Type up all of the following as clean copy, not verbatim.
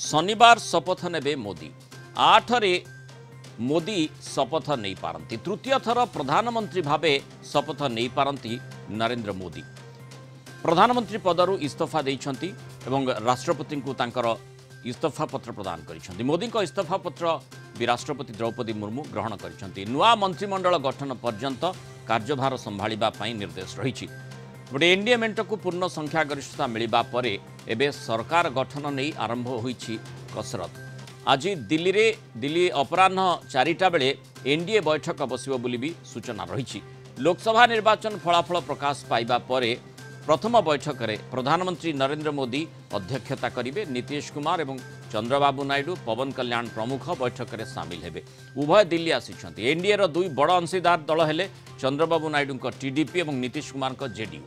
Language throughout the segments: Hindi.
शनिवार शपथ नेबे मोदी 8 रे मोदी शपथ नहीं पारंती। तृतीय थर प्रधानमंत्री भावे शपथ नहीं पारंती नरेंद्र मोदी। प्रधानमंत्री पदरु इस्तीफा देइछंती एवं राष्ट्रपति को तांकर इस्तीफा पत्र प्रदान करिछंती। मोदी को इस्तीफा पत्र भी राष्ट्रपति द्रौपदी मुर्मू ग्रहण करिछंती। नुआ मंत्रिमंडल गठन पर्यंत कार्यभार संभाळिबा पई निर्देश रहिछि। गोटे एनडीए मेंट को पूर्ण संख्या गरिष्ठता मिलिबा परे एबे सरकार गठन नहीं आरंभ होइछि कसरत। आज दिल्ली अपराह्न 4टा बेले एनडीए बैठक बसिब बोली भी सूचना रही। लोकसभा निर्वाचन फलाफल प्रकाश पाइबा परे प्रथम बैठक में प्रधानमंत्री नरेंद्र मोदी अध्यक्षता करेंगे। नीतीश कुमार एवं चंद्रबाबू नायडू पवन कल्याण प्रमुख बैठक में सामिल हेबे। उभय दिल्ली आसिछंती। एनडीए रो दुई बड़ अंशीदार दल हेले चंद्रबाबू नायडू को टीडीपी और नीतीश कुमार को जेडीयू।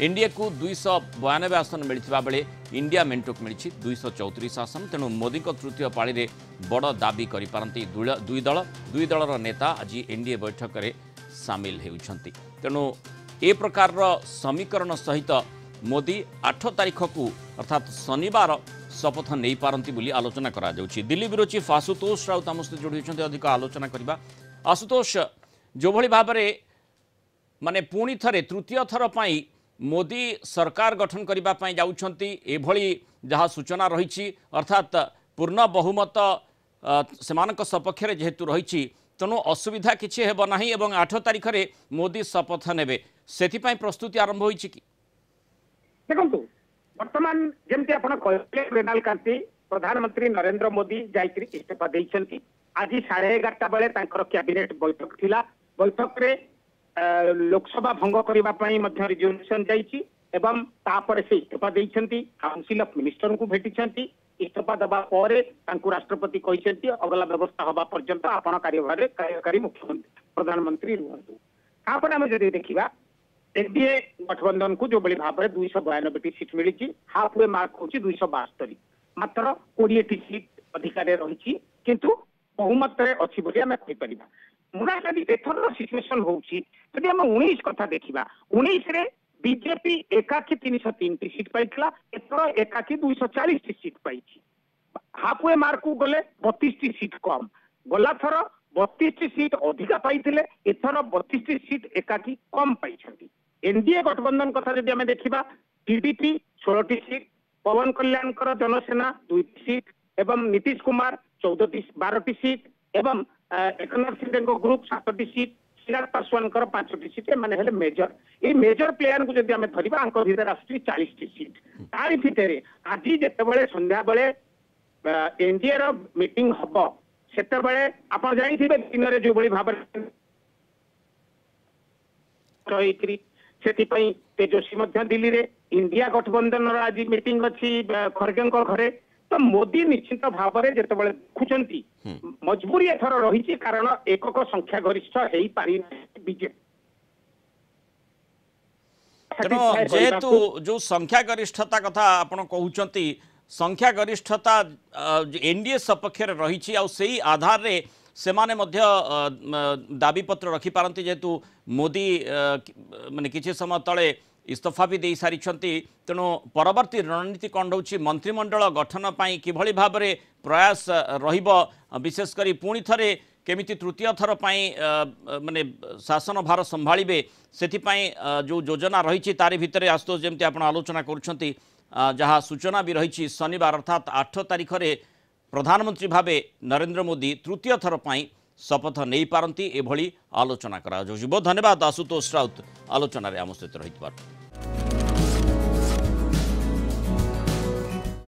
एनडीए को 292 आसन मिलता बेले इंडिया मेंटो को मिली 234 आसन। तेणु मोदी को तृतीय पाली रे बड़ दाबी करिपारंती दुई दलर नेता आज एनडीए बैठक में सामिल होउछंती। तेणु ए प्रकार समीकरण सहित मोदी 8 तारीख को अर्थात शनिवार शपथ नहीं पारंती बोली आलोचना करा जाउछि। दिल्ली ब्यूरो चीफ आशुतोष राउत आम सहित जोड़ी होइछंती। अधिक आलोचना करबा। आशुतोष, जो भली भाबरे माने पुणी थरे तृतीय थर पई मोदी सरकार गठन करबा पई जाउछंती एभली जहाँ सूचना रही, अर्थात पूर्ण बहुमत सेमानक सपक्ष रे जेहेतु रही, तेणु असुविधा किछि हेब नाही एवं 8 तारीख रे मोदी शपथ नेबे। सेथिपाई प्रस्तुति आरंभ होइछि कि देखंतु वर्तमान जेमति आपण कहले रेनाल कांति प्रधानमंत्री नरेंद्र मोदी जायत्री इस्तीफा देइछंती। आज 11:30 बेले तांकर कैबिनेट बैठक थिला। बैठक रे लोकसभा भंग करबा पई मध्य रिजोल्यूशन जाइछि एवं तापर से इस्तीफा देइछंती। काउंसिल ऑफ मिनिस्टर को भेटिछंती। इस्तीफा दबा परे तांकु राष्ट्रपति कहिसेंती अगला व्यवस्था हबा पर्यंत आपण कार्यभार कार्यकारी मुख्यमंत्री प्रधानमंत्री रहंतु। तापर हम जदि देखिबा एनडीए गठबंधन को जो बड़ी भाव में 292 सीट मिली। हाफ वे मार्क होची 272, मात्र 20 सीट अधिकार रही किंतु बहुमत अच्छी बोली आम कहीपर। मुना जदि एथर सिचुएसन होची जदि हम 19 कथा देखिबा 19 रे बीजेपी एकाकी 303 सीट पाइथिला। एथर एकाकी 240 सीट पाइछि। हाफ वे मार्क को गले 32 सीट कम। गला थर 32 सीट अधिका पाइथिले, एथर 32 सीट एकाकी कम पाइछंती। एनडीए गठबंधन कथा जदि आम देखिबा टीडीपी 16 सीट, पवन कल्याण जनसेना 2 सीट एवं नीतीश कुमार 12 सीट एवं Eknath Shinde group 7 seat, Chirag Paswan 5 seat माने हेले मेजर। ये मेजर प्लेयर को जदि आम धरिबा अंक भीतर आसुची 40 सीट। तारि भितरे आज जेतेबेले संध्या बेले एनडीए रो मीटिंग हबो सेतेबेले आपण जानिथिबे दिन रे जो बड़ी भाबरे रहित्री सेतिपई तेजस्वी मध्य दिल्ली रे इंडिया गठबंधन आज मीटिंग अच्छी खड़गे घरे। तो मोदी निश्चित भाव में जिते देखुंट मजबूरी एथर रही कारण एकक संख्या गरिष्ठ हो पारि बीजेपी। जेहेतु जो संख्या गरिष्ठता कथा आपण कहउचंती संख्या गरिष्ठता एनडीए सपक्ष रही आई आधार रे सेमाने मध्य दाबी पत्र रखी पारंती। जेहेतु मोदी माने किछि समय तले इस्तीफा भी दे सारी। तेणु परवर्ती रणनीति कौन रोचे मंत्रिमंडल गठन पाई किभली भाव में प्रयास रहिबो, विशेषकर पुणी थरे केमिति तृतीय थर पाई माने शासन भार संभाळिबे सेथिपाई जो योजना रही तारि भितरे आस्तोष जेमति आपण आलोचना करुछंती जहाँ सूचना भी रही शनिवार अर्थात 8 तारीख रे प्रधानमंत्री भावे नरेंद्र मोदी तृतीय थर पाई शपथ नहीं पारंती एभली आलोचना करा। बहुत धन्यवाद आशुतोष राउत आलोचन आम सहित रही।